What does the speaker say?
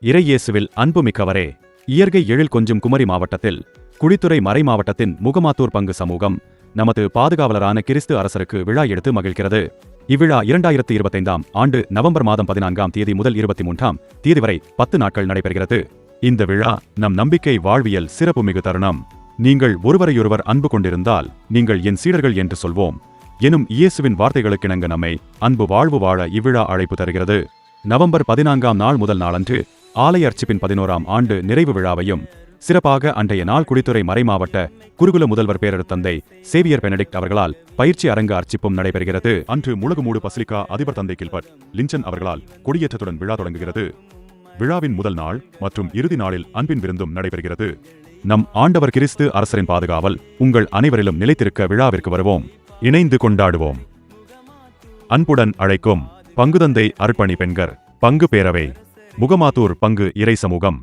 இறையேசுவில் அன்புமிக்கவரே, இயற்கை எழில் கொஞ்சும் குமரி மாவட்டத்தில் குழித்துறை மறை மாவட்டத்தின் முகமாத்தூர் பங்கு சமூகம் நமது பாதுகாவலரான கிறிஸ்து அரசருக்கு விழா எடுத்து மகிழ்கிறது. இவ்விழா 2025ஆம் ஆண்டு நவம்பர் மாதம் 14ஆம் தேதி முதல் 23ஆம் தேதி வரை 10 நாட்கள் நடைபெறுகிறது. இந்த விழா நம் நம்பிக்கை வாழ்வியல் சிறப்புமிகு தருணம். நீங்கள் ஒருவரையொருவர் அன்பு கொண்டிருந்தால் நீங்கள் என் சீடர்கள் என்று சொல்வோம் எனும் இயேசுவின் வார்த்தைகளுக்கிணங்க நம்மை அன்பு வாழ்வு வாழ இவ்விழா அழைப்பு தருகிறது. நவம்பர் 14ஆம் நாள் முதல் நாளன்று ஆலய அர்ச்சிப்பின் 11ஆம் ஆண்டு நிறைவு விழாவையும் சிறப்பாக அன்றைய நாள் குழித்துறை மறைமாவட்ட குருகுல முதல்வர் பேரருத்தந்தை சேவியர் பெனடிக்ட் அவர்களால் பயிற்சி அரங்க அர்ச்சிப்பும் நடைபெறுகிறது. அன்று முழுகுமூடு பசிலிக்கா அதிபர் தந்தை கில்பர்ட் லிஞ்சன் அவர்களால் கொடியேற்றத்துடன் விழா தொடங்குகிறது. விழாவின் முதல் நாள் மற்றும் இறுதி நாளில் அன்பின் விருந்தும் நடைபெறுகிறது. நம் ஆண்டவர் கிறிஸ்து அரசரின் பாதுகாவல் உங்கள் அனைவரிலும் நிலைத்திருக்க விழாவிற்கு வருவோம், இணைந்து கொண்டாடுவோம். அன்புடன் அழைக்கும் பங்குதந்தை அர்ப்பணி பெண்கர் பங்கு பேரவை, முகமாத்தூர் பங்கு இறை சமூகம்.